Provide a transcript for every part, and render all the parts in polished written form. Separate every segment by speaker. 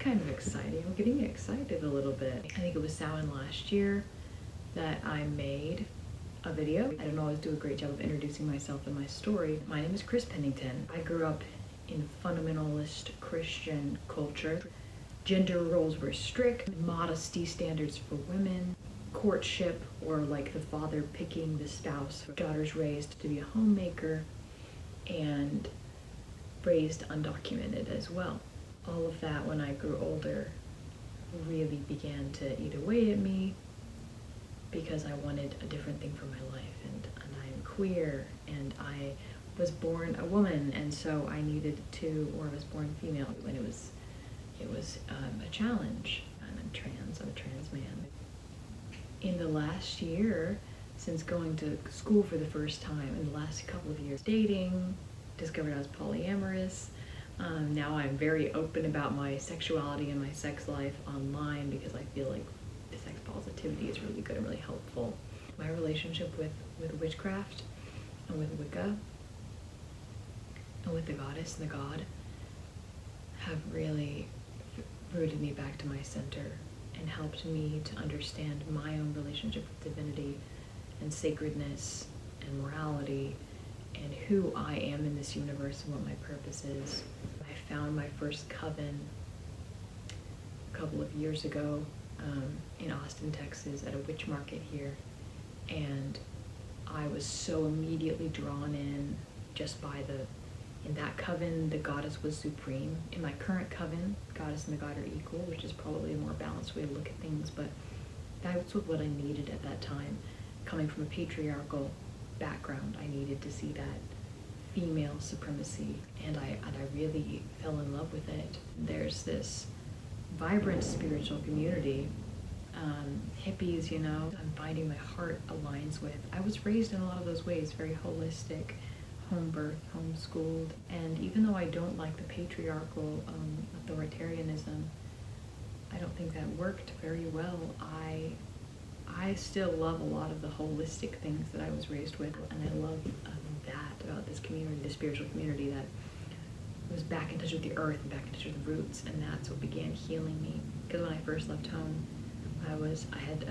Speaker 1: kind of exciting. I'm getting excited a little bit. I think it was Samhain last year that I made a video. I don't always do a great job of introducing myself and my story. My name is Chris Pennington. I grew up in fundamentalist Christian culture. Gender roles were strict, modesty standards for women, courtship, or like the father picking the spouse. Daughters raised to be a homemaker and raised undocumented as well. All of that, when I grew older, really began to eat away at me because I wanted a different thing for my life, and I'm queer, and I was born a woman, and so I needed to, or I was born female, when it was a challenge. And I'm a trans man. In the last year, since going to school for the first time, in the last couple of years, dating, discovered I was polyamorous. Now I'm very open about my sexuality and my sex life online because I feel like the sex positivity is really good and really helpful. My relationship with witchcraft and with Wicca and with the goddess and the god have really rooted me back to my center and helped me to understand my own relationship with divinity and sacredness and morality and who I am in this universe and what my purpose is. I found my first coven a couple of years ago in Austin, Texas, at a witch market here, and I was so immediately drawn in just by in that coven, the goddess was supreme. In my current coven, goddess and the god are equal, which is probably a more balanced way to look at things, but that's what I needed at that time. Coming from a patriarchal background, I needed to see that female supremacy, and I really fell in love with it. There's this vibrant spiritual community, hippies, you know, I'm finding my heart aligns with. I was raised in a lot of those ways, very holistic, home birth, homeschooled, and even though I don't like the patriarchal authoritarianism, I don't think that worked very well. I still love a lot of the holistic things that I was raised with, and I love that about this community, the spiritual community that was back in touch with the earth and back in touch with the roots, and that's what began healing me. Because when I first left home, I had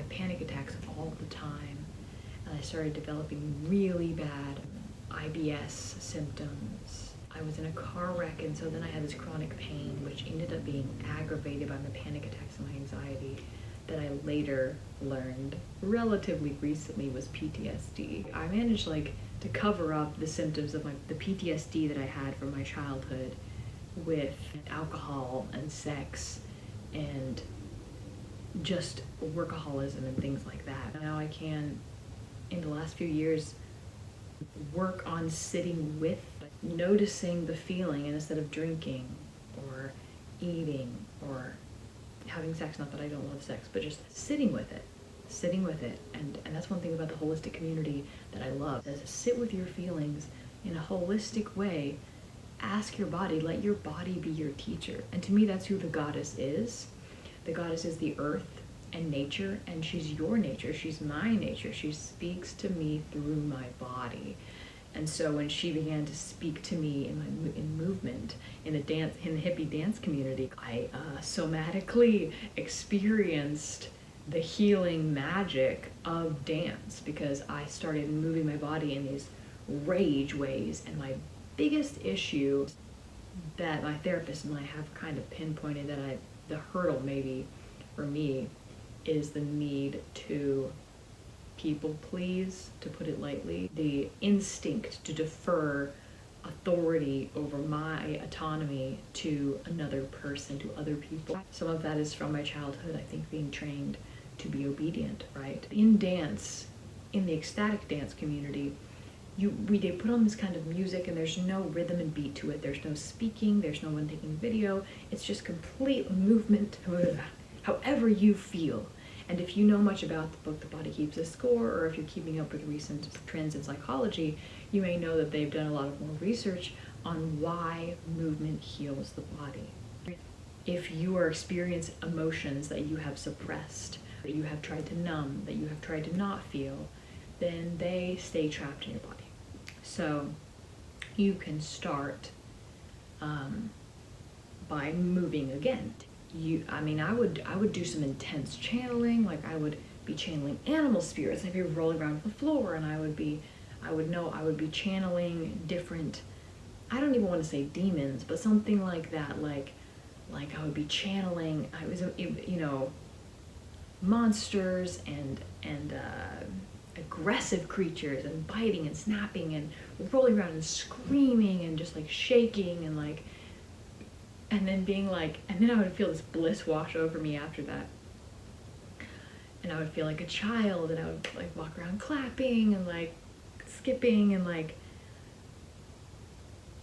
Speaker 1: panic attacks all the time, and I started developing really bad IBS symptoms. I was in a car wreck, and so then I had this chronic pain, which ended up being aggravated by my panic attacks and my anxiety, that I later learned relatively recently was PTSD. I managed to cover up the symptoms of the PTSD that I had from my childhood with alcohol and sex and just workaholism and things like that. Now I can, in the last few years, work on sitting with, noticing the feeling, and instead of drinking or eating or having sex, not that I don't love sex, but just sitting with it. And that's one thing about the holistic community that I love, is to sit with your feelings in a holistic way. Ask your body, let your body be your teacher. And to me, that's who the goddess is. The goddess is the earth and nature, and she's your nature, she's my nature. She speaks to me through my body. And so when she began to speak to me in movement, in the hippie dance community, I somatically experienced the healing magic of dance, because I started moving my body in these rage ways. And my biggest issue that my therapist and I have kind of pinpointed, the hurdle maybe for me, is the need to people please, to put it lightly, the instinct to defer authority over my autonomy to another person, to other people. Some of that is from my childhood, I think, being trained to be obedient, right? In dance, in the ecstatic dance community, they put on this kind of music, and there's no rhythm and beat to it. There's no speaking, there's no one taking video. It's just complete movement, however you feel. And if you know much about the book The Body Keeps a Score, or if you're keeping up with recent trends in psychology, you may know that they've done a lot of more research on why movement heals the body. If you are experiencing emotions that you have suppressed, that you have tried to numb, that you have tried to not feel, then they stay trapped in your body. So you can start by moving again. I would do some intense channeling, like I would be channeling animal spirits, I'd be rolling around on the floor, and I would be channeling different, I don't even want to say demons, but something like that, like I would be channeling, monsters and aggressive creatures, and biting and snapping and rolling around and screaming and just like shaking and like, and then being like, and then I would feel this bliss wash over me after that. And I would feel like a child, and I would like walk around clapping and like skipping, and like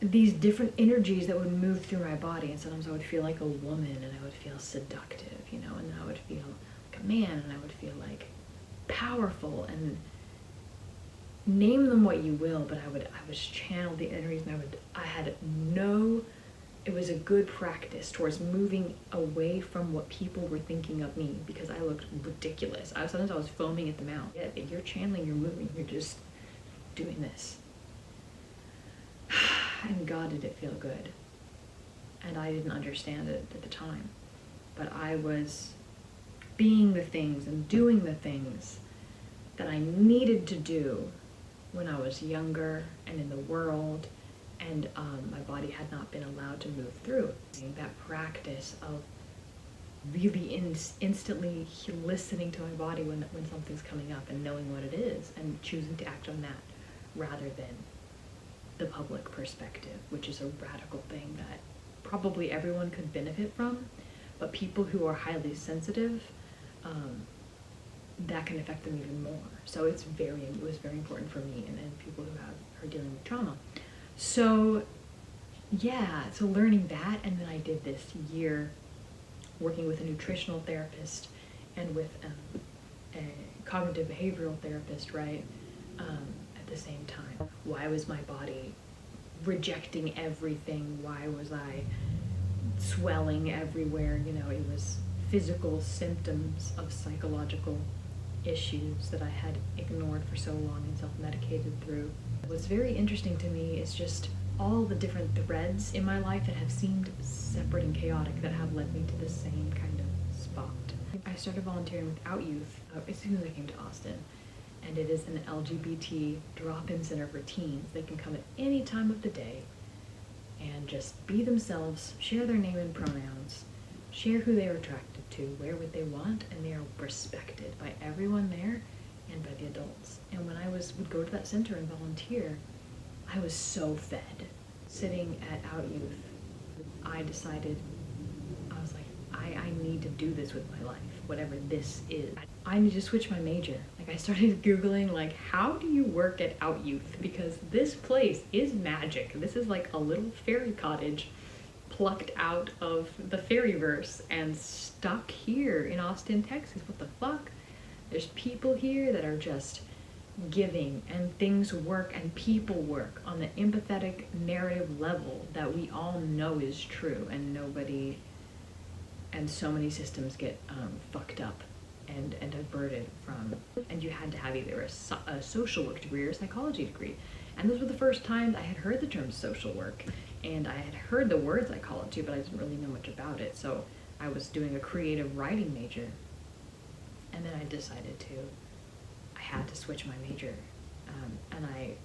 Speaker 1: these different energies that would move through my body. And sometimes I would feel like a woman, and I would feel seductive, and then I would feel like a man, and I would feel like powerful, and name them what you will, but I was channel the energies, and it was a good practice towards moving away from what people were thinking of me, because I looked ridiculous. Sometimes I was foaming at the mouth. Yeah, you're channeling, you're moving, you're just doing this. And God, did it feel good. And I didn't understand it at the time. But I was being the things and doing the things that I needed to do when I was younger and in the world, and my body had not been allowed to move through. That practice of really instantly listening to my body when something's coming up, and knowing what it is and choosing to act on that rather than the public perspective, which is a radical thing that probably everyone could benefit from, but people who are highly sensitive, that can affect them even more. So it was very important for me and people who are dealing with trauma. So yeah, so learning that, and then I did this year working with a nutritional therapist and with a cognitive behavioral therapist, right, at the same time. Why was my body rejecting everything? Why was I swelling everywhere? It was physical symptoms of psychological issues that I had ignored for so long and self-medicated through. What's very interesting to me is just all the different threads in my life that have seemed separate and chaotic that have led me to the same kind of spot. I started volunteering with Out Youth as soon as I came to Austin, and it is an LGBT drop-in center for teens. They can come at any time of the day and just be themselves, share their name and pronouns, share who they are attracted to, wear what they want, and they are respected by everyone there and by the adults. And when I would go to that center and volunteer, I was so fed. Sitting at Out Youth, I decided, I was like, I need to do this with my life, whatever this is. I need to switch my major. Like, I started Googling, like, how do you work at Out Youth? Because this place is magic. This is like a little fairy cottage plucked out of the fairyverse and stuck here in Austin, Texas. What the fuck? There's people here that are just giving, and things work, and people work on the empathetic narrative level that we all know is true, and so many systems get fucked up and averted from, and you had to have either a social work degree or a psychology degree. And those were the first times I had heard the term social work, and I had heard the word psychology, but I didn't really know much about it. So I was doing a creative writing major, and then I decided I had to switch my major, and I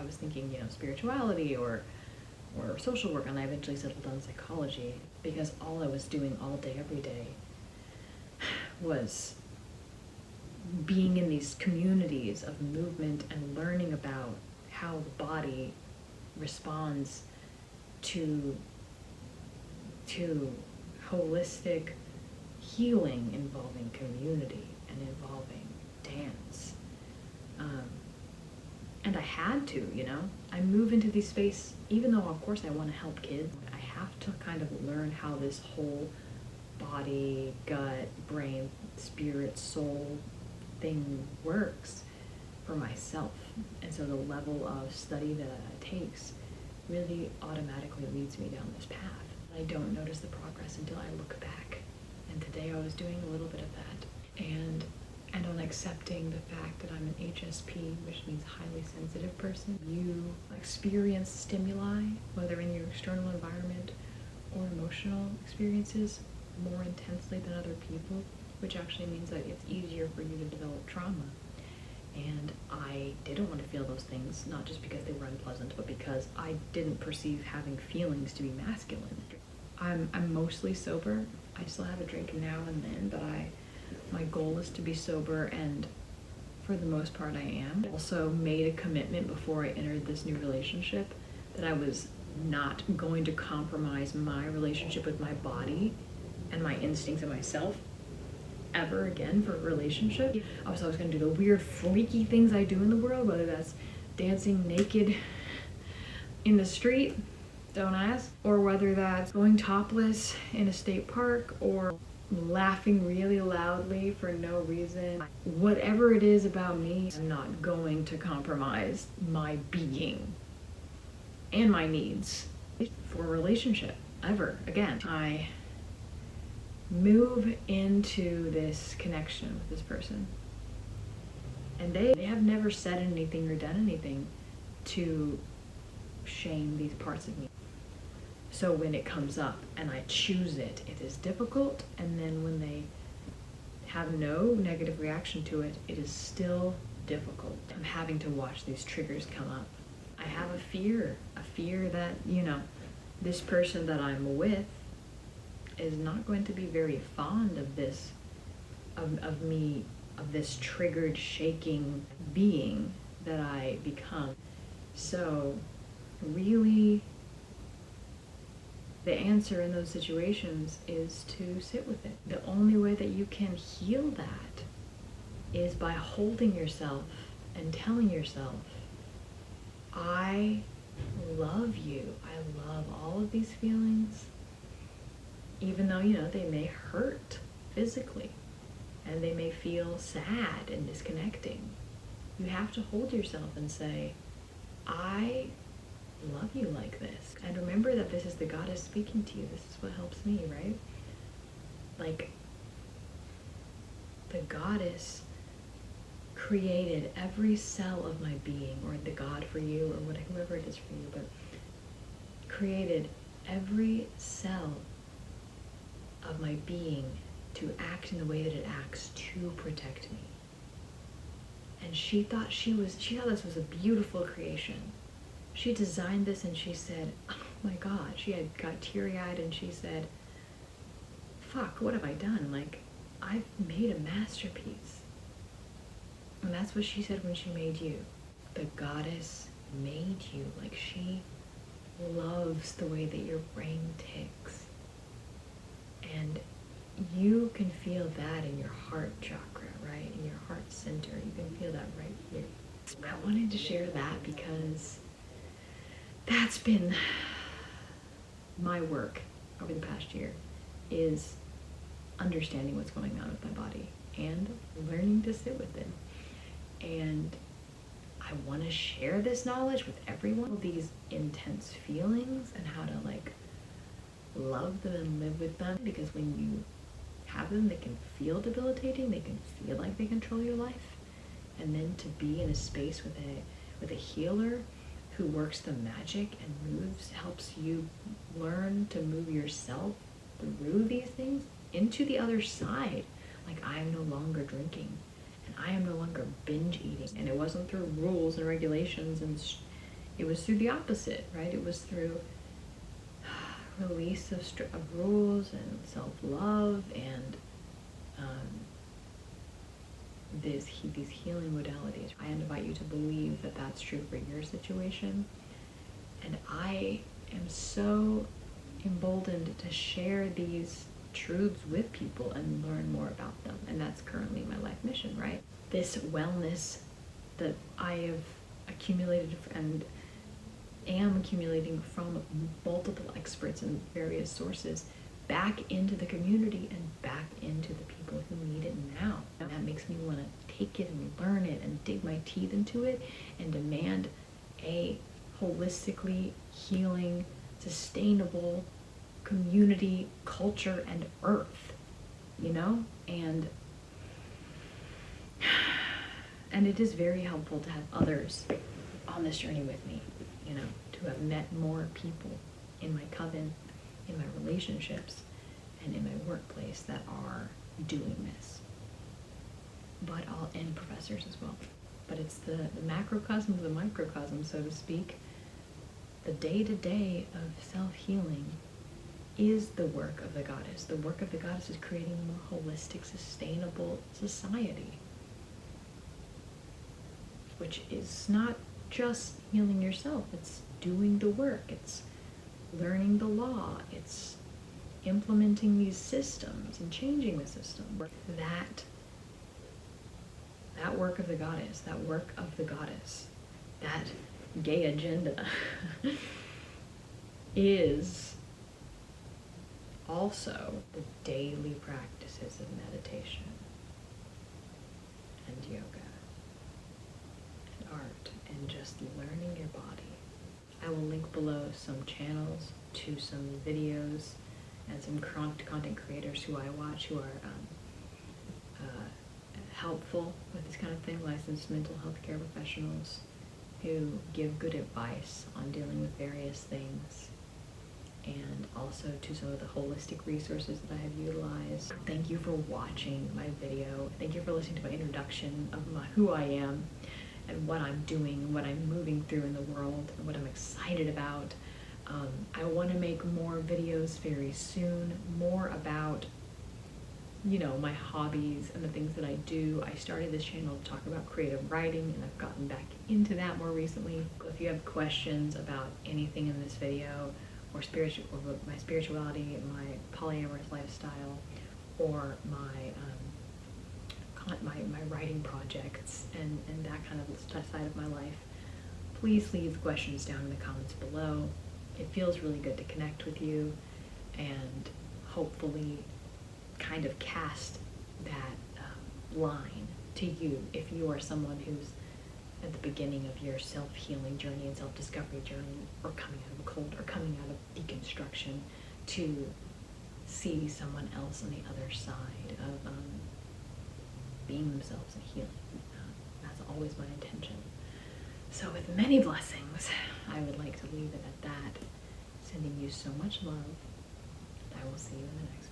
Speaker 1: was thinking, spirituality or social work, and I eventually settled on psychology, because all I was doing all day, every day, was being in these communities of movement and learning about how the body responds to holistic healing involving community and involving dance. And I had to, I move into these space, even though of course I want to help kids, I have to kind of learn how this whole body, gut, brain, spirit, soul thing works for myself. And so the level of study that it takes really automatically leads me down this path. I don't notice the progress until I look back. And today I was doing a little bit of that. And on accepting the fact that I'm an HSP, which means highly sensitive person. You experience stimuli, whether in your external environment or emotional experiences more intensely than other people, which actually means that it's easier for you to develop trauma. And I didn't want to feel those things, not just because they were unpleasant, but because I didn't perceive having feelings to be masculine. I'm mostly sober. I still have a drink now and then, but my goal is to be sober, and for the most part I am. I also made a commitment before I entered this new relationship that I was not going to compromise my relationship with my body and my instincts and myself ever again for a relationship. I was always going to do the weird freaky things I do in the world, whether that's dancing naked in the street, don't ask, or whether that's going topless in a state park or laughing really loudly for no reason. Whatever it is about me, I'm not going to compromise my being and my needs for a relationship ever again. I move into this connection with this person, and they have never said anything or done anything to shame these parts of me. So when it comes up and I choose it, it is difficult, and then when they have no negative reaction to it, it is still difficult. I'm having to watch these triggers come up. I have a fear that, you know, this person that I'm with is not going to be very fond of this, of me, of this triggered, shaking being that I become. So really, the answer in those situations is to sit with it. The only way that you can heal that is by holding yourself and telling yourself, I love you. I love all of these feelings, even though, you know, they may hurt physically and they may feel sad and disconnecting. You have to hold yourself and say, I love you like this. And remember that this is the goddess speaking to you. This is what helps me, right? Like, the goddess created every cell of my being, or the God for you, or whoever it is for you, but created every cell of my being to act in the way that it acts to protect me. And she thought this was a beautiful creation. She designed this and she said, oh my God, she had got teary-eyed and she said, fuck, what have I done? Like, I've made a masterpiece. And that's what she said when she made you. The goddess made you. Like, she loves the way that your brain ticks. And you can feel that in your heart chakra, right? In your heart center. You can feel that right here. I wanted to share that because that's been my work over the past year, is understanding what's going on with my body and learning to sit with it. And I want to share this knowledge with everyone, these intense feelings, and how to like love them and live with them, because when you have them, they can feel debilitating, they can feel like they control your life. And then to be in a space with a healer who works the magic and helps you learn to move yourself through these things into the other side. Like, I am no longer drinking, and I am no longer binge eating. And it wasn't through rules and regulations, and it was through the opposite, right? It was through release of rules and self-love and these healing modalities. I invite you to believe that that's true for your situation. And I am so emboldened to share these truths with people and learn more about them. And that's currently my life mission, right? This wellness that I have accumulated and am accumulating from multiple experts and various sources back into the community and back into the people who need it now. And that makes me want to take it and learn it and dig my teeth into it and demand a holistically healing, sustainable community, culture, and earth, you know? And it is very helpful to have others on this journey with me, you know, to have met more people in my coven, in my relationship. relationships and in my workplace that are doing this. And professors as well. But it's the macrocosm of the microcosm, so to speak. The day-to-day of self-healing is the work of the goddess. The work of the goddess is creating a more holistic, sustainable society. Which is not just healing yourself, it's doing the work, it's learning the law, it's implementing these systems and changing the system. That work of the goddess, that gay agenda is also the daily practices of meditation and yoga and art and just learning your body. I will link below some channels to some videos and some content creators who I watch who are helpful with this kind of thing, licensed mental health care professionals who give good advice on dealing with various things, and also to some of the holistic resources that I have utilized. Thank you for watching my video. Thank you for listening to my introduction of who I am and what I'm doing, what I'm moving through in the world, and what I'm excited about. I want to make more videos very soon, more about my hobbies and the things that I do. I started this channel to talk about creative writing, and I've gotten back into that more recently. If you have questions about anything in this video, or my spirituality, my polyamorous lifestyle, or my writing projects and that kind of side of my life, please leave the questions down in the comments below. It feels really good to connect with you and hopefully kind of cast that line to you if you are someone who's at the beginning of your self-healing journey and self-discovery journey, or coming out of a cold, or coming out of deconstruction, to see someone else on the other side of being themselves and healing. That's always my intention. So with many blessings, I would like to leave it at that, sending you so much love, and I will see you in the next one.